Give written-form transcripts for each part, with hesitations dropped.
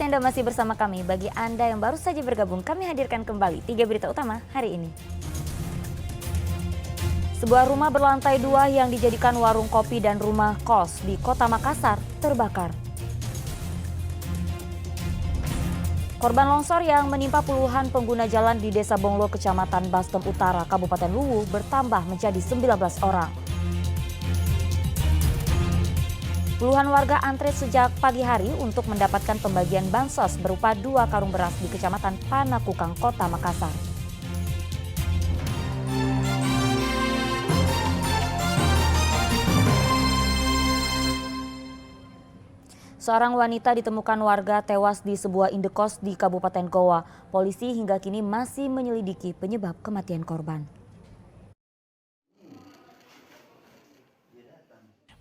Anda masih bersama kami. Bagi Anda yang baru saja bergabung, kami hadirkan kembali 3 berita utama hari ini. Sebuah rumah berlantai 2 yang dijadikan warung kopi dan rumah kos di Kota Makassar terbakar. Korban longsor yang menimpa puluhan pengguna jalan di Desa Bonglo, Kecamatan Bastem Utara, Kabupaten Luwu bertambah menjadi 19 orang. Puluhan warga antre sejak pagi hari untuk mendapatkan pembagian bansos berupa 2 karung beras di Kecamatan Panakukang, Kota Makassar. Seorang wanita ditemukan warga tewas di sebuah indekos di Kabupaten Goa. Polisi hingga kini masih menyelidiki penyebab kematian korban.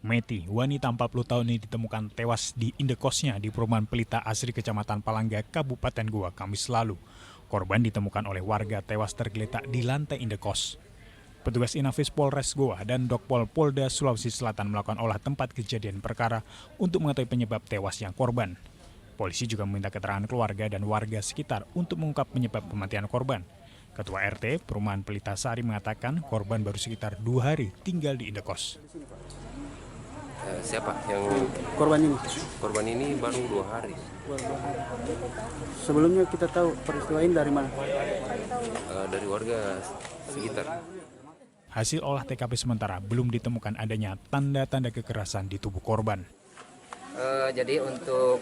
Meti, wanita 40 tahun ini ditemukan tewas di indekosnya di perumahan Pelita Asri, Kecamatan Palangga, Kabupaten Goa, Kamis lalu. Korban ditemukan oleh warga tewas tergeletak di lantai indekos. Petugas Inafis Polres Goa dan Dokpol Polda Sulawesi Selatan melakukan olah tempat kejadian perkara untuk mengetahui penyebab tewasnya korban. Polisi juga meminta keterangan keluarga dan warga sekitar untuk mengungkap penyebab kematian korban. Ketua RT Perumahan Pelita Sari mengatakan korban baru sekitar 2 hari tinggal di indekos. Siapa yang korban ini? Korban ini baru 2 hari. Sebelumnya kita tahu peristiwa ini dari mana? Dari warga sekitar. Hasil olah TKP sementara belum ditemukan adanya tanda-tanda kekerasan di tubuh korban. Jadi untuk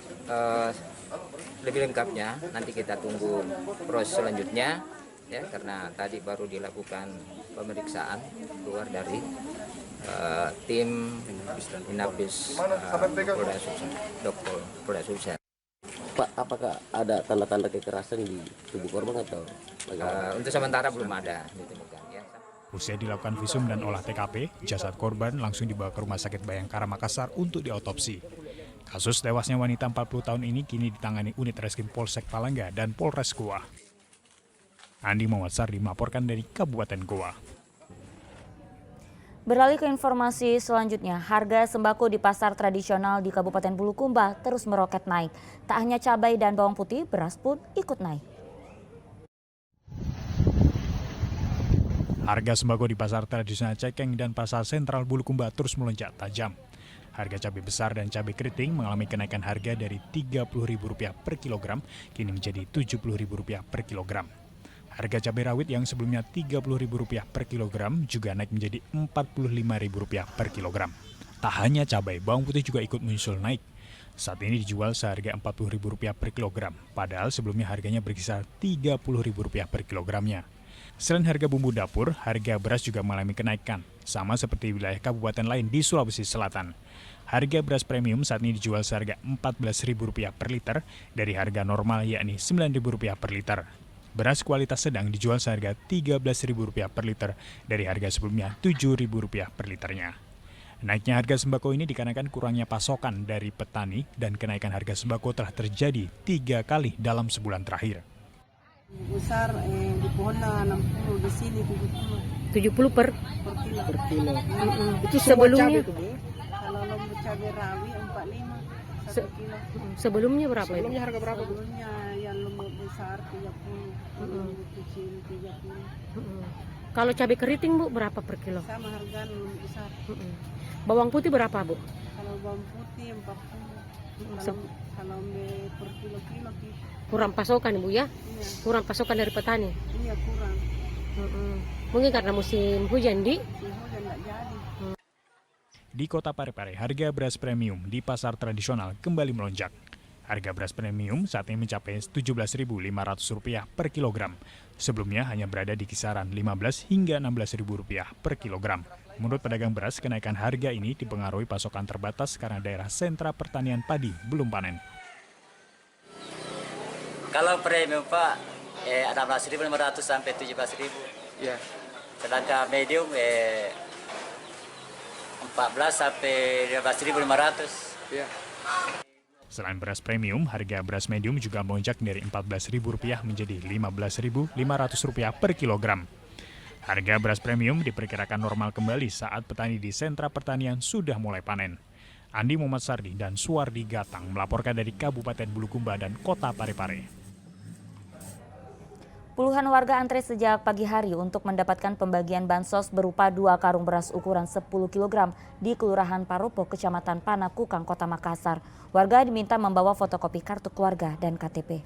lebih lengkapnya nanti kita tunggu proses selanjutnya ya, karena tadi baru dilakukan pemeriksaan keluar dari tim Inafis Polda Sulsel, Dokpol Polda Sulsel. Pak, apakah ada tanda-tanda kekerasan di tubuh korban atau bagaimana? Untuk sementara belum ada ditemukan ya. Usai dilakukan visum dan olah TKP, jasad korban langsung dibawa ke Rumah Sakit Bayangkara Makassar untuk diotopsi. Kasus tewasnya wanita 40 tahun ini kini ditangani unit Reskrim Polsek Palangga dan Polres Goa. Andi Muhammad Sardi melaporkan dari Kabupaten Goa. Beralih ke informasi selanjutnya, harga sembako di pasar tradisional di Kabupaten Bulukumba terus meroket naik. Tak hanya cabai dan bawang putih, beras pun ikut naik. Harga sembako di pasar tradisional Cekeng dan pasar sentral Bulukumba terus melonjak tajam. Harga cabai besar dan cabai keriting mengalami kenaikan harga dari Rp30.000 per kilogram, kini menjadi Rp70.000 per kilogram. Harga cabai rawit yang sebelumnya Rp30.000 per kilogram juga naik menjadi Rp45.000 per kilogram. Tak hanya cabai, bawang putih juga ikut menyusul naik. Saat ini dijual seharga Rp40.000 per kilogram, padahal sebelumnya harganya berkisar Rp30.000 per kilogramnya. Selain harga bumbu dapur, harga beras juga mengalami kenaikan, sama seperti wilayah kabupaten lain di Sulawesi Selatan. Harga beras premium saat ini dijual seharga Rp14.000 per liter dari harga normal yakni Rp9.000 per liter. Beras kualitas sedang dijual seharga Rp13.000 per liter dari harga sebelumnya Rp7.000 per liternya. Naiknya harga sembako ini dikarenakan kurangnya pasokan dari petani dan kenaikan harga sembako telah terjadi 3 kali dalam sebulan terakhir. Besar di pohon 60, di sini 70. 70 per kilo. per kilo. Itu Sebelumnya Kalau lomba cabai rawit 45 1 kilo. sebelumnya berapa itu? Sebelumnya harga berapa, Bu? Sebelumnya yang lembut besar 30, lembut kecil 30. Kalau cabai keriting, Bu, berapa per kilo? Sama harga lembut besar. Bawang putih berapa, Bu? Kalau bawang putih 40. Kalau per kilo-kilo Kurang pasokan, Bu, ya? iya, Kurang pasokan dari petani. iya kurang. Mungkin karena musim hujan di Hujan nggak jadi. Di Kota Parepare, harga beras premium di pasar tradisional kembali melonjak. Harga beras premium saat ini mencapai Rp17.500 per kilogram. Sebelumnya hanya berada di kisaran Rp15 hingga Rp16.000 per kilogram. Menurut pedagang beras, kenaikan harga ini dipengaruhi pasokan terbatas karena daerah sentra pertanian padi belum panen. Kalau premium, Pak, 16.500 sampai 17.000. Ya. Sedangkan medium 14 sampai 15.500. Ya. Selain beras premium, harga beras medium juga melonjak dari Rp14.000 menjadi Rp15.500 per kilogram. Harga beras premium diperkirakan normal kembali saat petani di sentra pertanian sudah mulai panen. Andi Muhammad Sardi dan Suwardi Gatang melaporkan dari Kabupaten Bulukumba dan Kota Parepare. Puluhan warga antre sejak pagi hari untuk mendapatkan pembagian bansos berupa 2 karung beras ukuran 10 kg di Kelurahan Paropo, Kecamatan Panakukang, Kota Makassar. Warga diminta membawa fotokopi kartu keluarga dan KTP.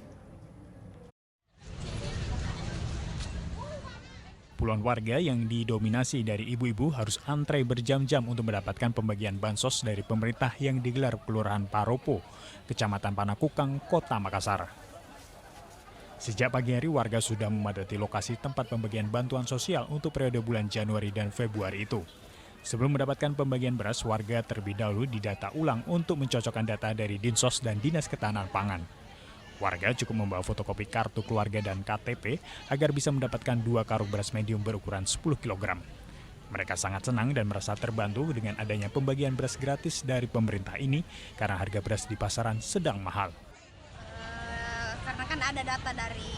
Puluhan warga yang didominasi dari ibu-ibu harus antre berjam-jam untuk mendapatkan pembagian bansos dari pemerintah yang digelar Kelurahan Paropo, Kecamatan Panakukang, Kota Makassar. Sejak pagi hari, warga sudah memadati lokasi tempat pembagian bantuan sosial untuk periode bulan Januari dan Februari itu. Sebelum mendapatkan pembagian beras, warga terlebih dahulu didata ulang untuk mencocokkan data dari Dinsos dan Dinas Ketahanan Pangan. Warga cukup membawa fotokopi kartu keluarga dan KTP agar bisa mendapatkan 2 karung beras medium berukuran 10 kg. Mereka sangat senang dan merasa terbantu dengan adanya pembagian beras gratis dari pemerintah ini karena harga beras di pasaran sedang mahal. Karena kan ada data dari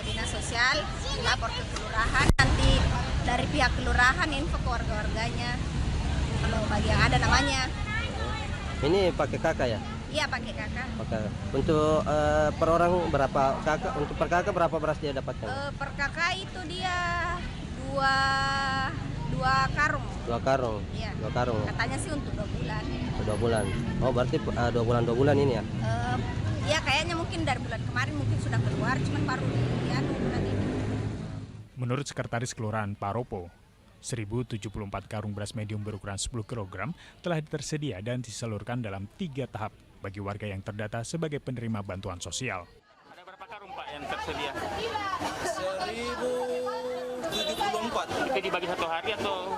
Dinas Sosial, lapor ke kelurahan, nanti dari pihak kelurahan info ke warga-warganya kalau bagi yang ada namanya. Ini pakai kakak ya? Iya, pakai kakak. Untuk per orang berapa kakak? Untuk per kakak berapa beras dia dapatkan? Per kakak itu dia dua karung. 2 karung. Iya. 2 karung. Katanya sih untuk 2 bulan. 2 bulan. Oh, berarti 2 bulan ini ya? Ya kayaknya mungkin dari bulan kemarin mungkin sudah keluar, cuman baru ya bulan ini. Menurut Sekretaris Kelurahan Paropo, 1.074 karung beras medium berukuran 10 kg telah tersedia dan disalurkan dalam 3 tahap bagi warga yang terdata sebagai penerima bantuan sosial. Ada berapa karung Pak yang tersedia? 1.074. Itu dibagi satu hari atau?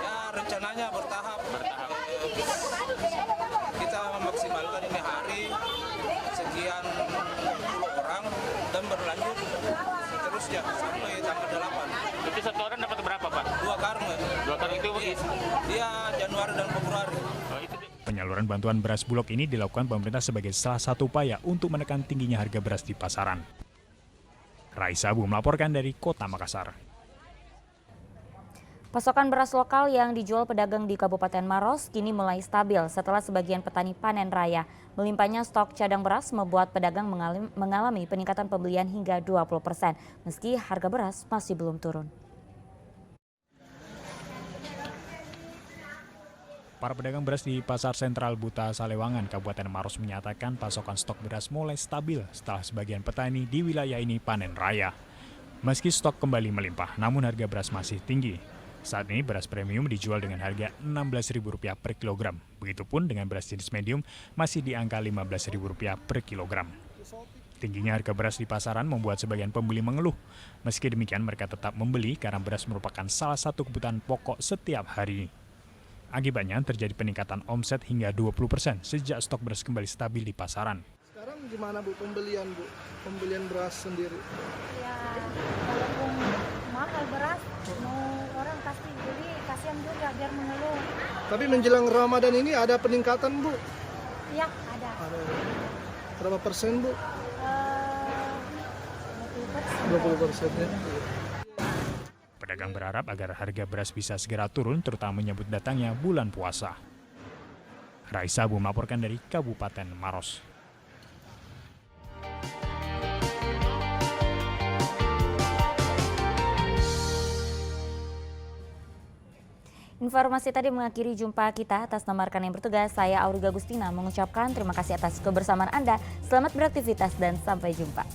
Ya rencananya bertahap. Bertahap. Kita memaksimalkan ini hari sekian 10 orang dan berlanjut seterusnya sampai tanggal 8. Itu satu orang dapat berapa Pak? 2 karung ya. 2 karung itu Dia Januari dan Februari. Penyaluran bantuan beras Bulog ini dilakukan pemerintah sebagai salah satu upaya untuk menekan tingginya harga beras di pasaran. Raisa Abu melaporkan dari Kota Makassar. Pasokan beras lokal yang dijual pedagang di Kabupaten Maros kini mulai stabil setelah sebagian petani panen raya. Melimpahnya stok cadang beras membuat pedagang mengalami peningkatan pembelian hingga 20%, meski harga beras masih belum turun. Para pedagang beras di Pasar Sentral Buta Salewangan, Kabupaten Maros menyatakan pasokan stok beras mulai stabil setelah sebagian petani di wilayah ini panen raya. Meski stok kembali melimpah, namun harga beras masih tinggi. Saat ini beras premium dijual dengan harga Rp16.000 per kilogram. Begitupun dengan beras jenis medium masih di angka Rp15.000 per kilogram. Tingginya harga beras di pasaran membuat sebagian pembeli mengeluh. Meski demikian mereka tetap membeli karena beras merupakan salah satu kebutuhan pokok setiap hari. Akibatnya terjadi peningkatan omset hingga 20% sejak stok beras kembali stabil di pasaran. Sekarang gimana Bu pembelian beras sendiri? Ya, walaupun mahal beras, mau orang pasti beli, kasihan juga biar mengeluh. Tapi menjelang Ramadan ini ada peningkatan Bu? Iya, ada. Berapa persen Bu? 20%. 20% ya. Pedagang berharap agar harga beras bisa segera turun, terutama menyambut datangnya bulan puasa. Raisa Abu melaporkan dari Kabupaten Maros. Informasi tadi mengakhiri jumpa kita. Atas nama rekan yang bertugas, saya Auriga Agustina mengucapkan terima kasih atas kebersamaan Anda. Selamat beraktivitas dan sampai jumpa.